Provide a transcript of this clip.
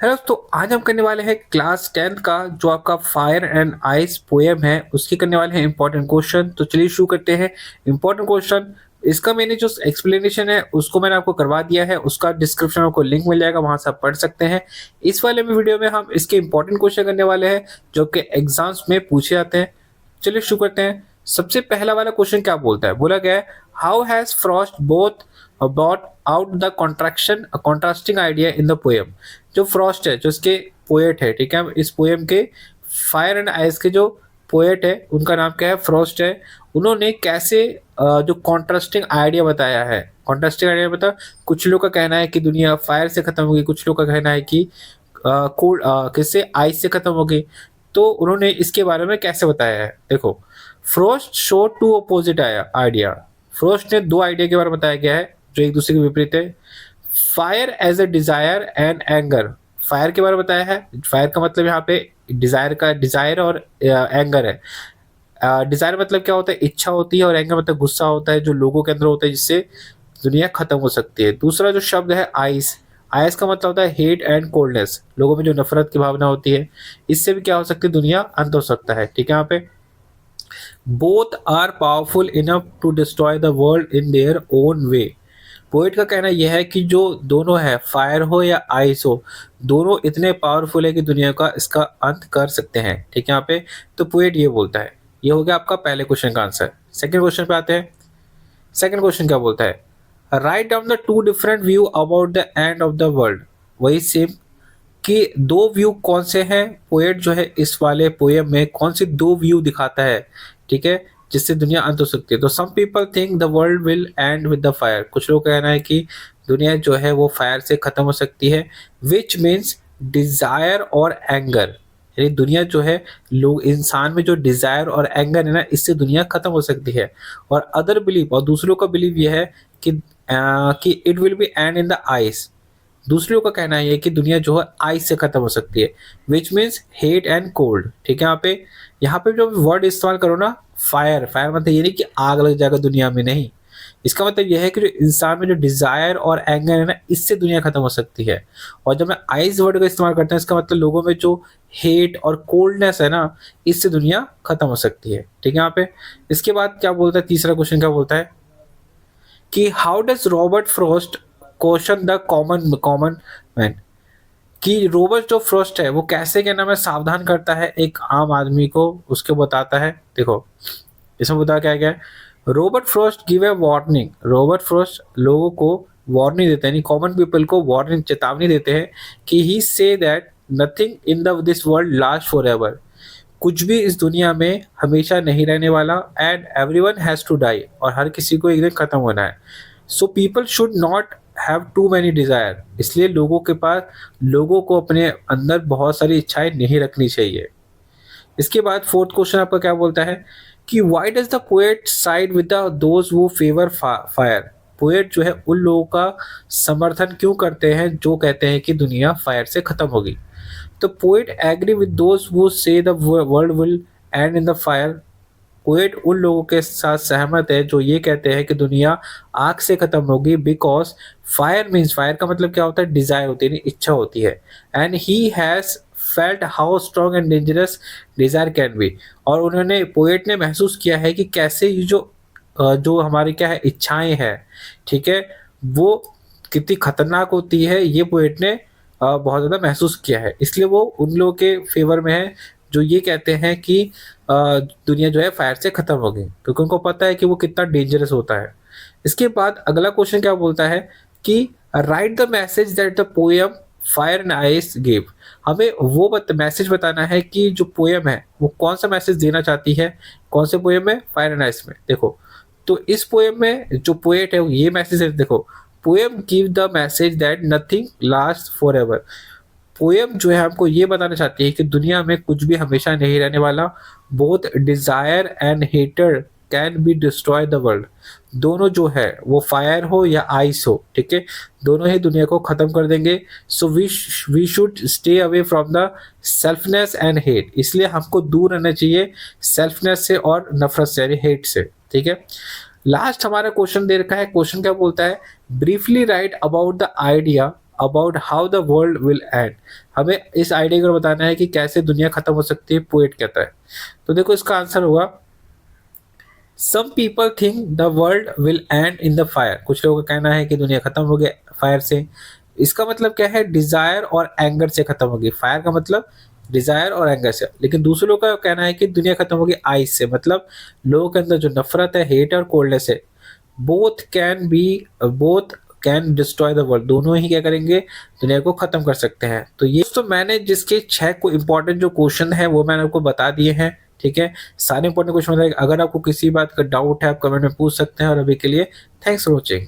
Hello, तो आज हम करने वाले हैं क्लास 10th का जो आपका फायर एंड आइस पोएम है उसकी करने वाले हैं इंपॉर्टेंट क्वेश्चन। तो चलिए शुरू करते हैं। इंपॉर्टेंट क्वेश्चन, इसका मैंने जो एक्सप्लेनेशन है उसको मैंने आपको करवा दिया है, उसका डिस्क्रिप्शन में आपको लिंक मिल जाएगा, वहां से आप पढ़ सकते हैं। इस वाले में वीडियो में हम इसके इंपॉर्टेंट क्वेश्चन करने वाले हैं जो कि एग्जाम्स में पूछे जाते हैं। चलिए शुरू करते हैं। सबसे पहला वाला क्वेश्चन क्या बोलता है, बोला गया है how has Frost both brought out the contraction a contrasting idea in the poem। जो फ्रॉस्ट है, जो इसके पोएट है, ठीक है, इस पोएम के फायर एंड आइस के जो पोएट है उनका नाम क्या है, फ्रॉस्ट है। उन्होंने कैसे जो कॉन्ट्रास्टिंग आइडिया बताया है। कॉन्ट्रास्टिंग आइडिया मतलब कुछ लोग का कहना है कि दुनिया फायर से खत्म होगी, कुछ लोग का कहना है कि कोल्ड किससे, आइस से खत्म होगी। तो उन्होंने इसके बारे में कैसे बताया है, देखो। Frost show two opposite idea. Frost ने दो आइडिया के बारे में बताया गया है जो एक दूसरे के विपरीत है। Fire as a desire and anger. Fire के बारे में बताया है। फायर का मतलब यहाँ पे डिजायर और एंगर है। डिजायर मतलब क्या होता है, इच्छा होती है, और एंगर मतलब गुस्सा होता है जो लोगों के अंदर होता है, जिससे दुनिया खत्म हो सकती है। दूसरा जो शब्द है आइस। आइस का मतलब होता है हेट एंड कोल्डनेस, लोगों में जो नफरत की भावना होती है, इससे भी क्या हो सकती है, दुनिया अंत हो सकता है, ठीक है। यहाँ पे both are powerful enough to destroy the world in their own way. Poet का कहना यह है कि जो दोनों है, फायर हो या आइस हो, दोनों इतने पावरफुल है कि दुनिया का इसका अंत कर सकते हैं, ठीक है यहाँ पे। तो पोइट ये बोलता है। ये हो गया आपका पहले क्वेश्चन का आंसर। सेकंड क्वेश्चन पे आते हैं। सेकंड क्वेश्चन क्या बोलता है, write down the two different view about the end of the world. वही सेम कि दो व्यू कौन से हैं, पोएट जो है इस वाले पोएम में कौन से दो व्यू दिखाता है, ठीक है, जिससे दुनिया अंत हो सकती है। तो some people think the world will end with the fire. कुछ लोग कहना है कि दुनिया जो है वो फायर से खत्म हो सकती है, विच मीन्स डिजायर और एंगर। यानी दुनिया जो है, लोग इंसान में जो डिजायर और एंगर है ना, इससे दुनिया खत्म हो सकती है। और अदर बिलीव, और दूसरों का बिलीव यह है कि it will be and in the ice. दूसरों का कहना है कि दुनिया जो है आइस से खत्म हो सकती है, which means hate and cold, ठीक है। यहाँ पे जो वर्ड इस्तेमाल करो ना, फायर, फायर मतलब ये नहीं कि आग लग जाएगा दुनिया में, नहीं। इसका मतलब यह है कि जो इंसान में जो डिजायर और एंगर है ना, इससे दुनिया खत्म हो सकती है। और जब मैं आइस वर्ड का इस्तेमाल करता हूँ, इसका मतलब लोगों में जो हेट और कोल्डनेस है ना, इससे दुनिया खत्म हो सकती है, ठीक है यहाँ पे। इसके बाद क्या बोलता है, तीसरा क्वेश्चन क्या बोलता है कि how does Robert Frost question the common man. कि रॉबर्ट जो फ्रॉस्ट है वो कैसे, क्या नाम है, सावधान करता है एक आम आदमी को, उसके बताता है। देखो इसमें बता क्या गया है, Robert Frost give a warning. Robert Frost लोगों को वार्निंग देते हैं, यानी कॉमन पीपल को वार्निंग, चेतावनी देते हैं कि he say that nothing in the this world last forever एवर। कुछ भी इस दुनिया में हमेशा नहीं रहने वाला, and everyone has to die, और हर किसी को एक दिन खत्म होना है। So people should not have too many desire. इसलिए लोगों को अपने अंदर बहुत सारी इच्छाएं नहीं रखनी चाहिए। इसके बाद फोर्थ क्वेश्चन आपका क्या बोलता है कि why does the poet side with those who favour fire. Poet जो है उन लोगों का समर्थन क्यों करते हैं जो कहते हैं कि दुनिया फायर से खत्म होगी। तो poet agree with those who say the world will end in the fire. Poet उन लोगों के साथ सहमत है जो ये कहते हैं कि दुनिया आग से खत्म होगी, बिकॉज फायर मीन्स, फायर का मतलब क्या होता है, डिजायर होती है, इच्छा होती है। And he has felt how strong and dangerous desire can be. और उन्होंने, पोएट ने महसूस किया है कि कैसे ये जो हमारी क्या है, इच्छाएं हैं, ठीक है, वो कितनी खतरनाक होती है, ये पोएट ने बहुत ज़्यादा महसूस किया है। इसलिए वो उन लोगों के फेवर में है जो ये कहते हैं कि दुनिया जो है फायर से खत्म हो गई, क्योंकि उनको पता है कि वो कितना डेंजरस होता है। इसके बाद अगला क्वेश्चन क्या बोलता है कि right the message that the poem fire and ice give. हमें वो मैसेज बताना है कि जो पोएम है वो कौन सा मैसेज देना चाहती है। कौन से पोएम में, फायर एंड आइस में। देखो तो इस पोएम में जो पोएट है वो ये मैसेज है, देखो, poem give the message that nothing last forever ever. Poem जो है हमको ये बताना चाहती है कि दुनिया में कुछ भी हमेशा नहीं रहने वाला। Both desire and hatred can be destroy the world. दोनों जो है वो फायर हो या आइस हो, ठीक है, दोनों ही दुनिया को खत्म कर देंगे। So we should stay away from the selfness and hate. इसलिए हमको दूर रहना चाहिए सेल्फनेस से और नफरत से, यानी हेट से, ठीक है। लास्ट हमारा क्वेश्चन दे रखा है। क्वेश्चन क्या बोलता है, briefly right about the idea about how the world will and. हमें इस आइडिया को बताना है कि कैसे दुनिया खत्म हो सकती है, पोएट कहता है। तो देखो इसका आंसर होगा some people think the world will end in the fire. कुछ लोगों का कहना है कि दुनिया खत्म हो गया फायर से। इसका मतलब क्या है, डिजायर और एंगर से खत्म होगी। फायर का मतलब डिजायर और एंगर से। लेकिन दूसरे लोगों का कहना है कि दुनिया खत्म होगी आइस से, मतलब लोगों के अंदर जो नफरत है, हेट और कोल्डनेस है, both can destroy the world. दोनों ही क्या करेंगे, दुनिया को खत्म कर सकते हैं। तो ये तो मैंने जिसके 6 को इंपॉर्टेंट जो क्वेश्चन है वो मैंने आपको बता दिए हैं। ठीक है, सारे इंपॉर्टेंट क्वेश्चन बताए। अगर आपको किसी बात का डाउट है आप कमेंट में पूछ सकते हैं। और अभी के लिए थैंक्स फॉर वॉचिंग।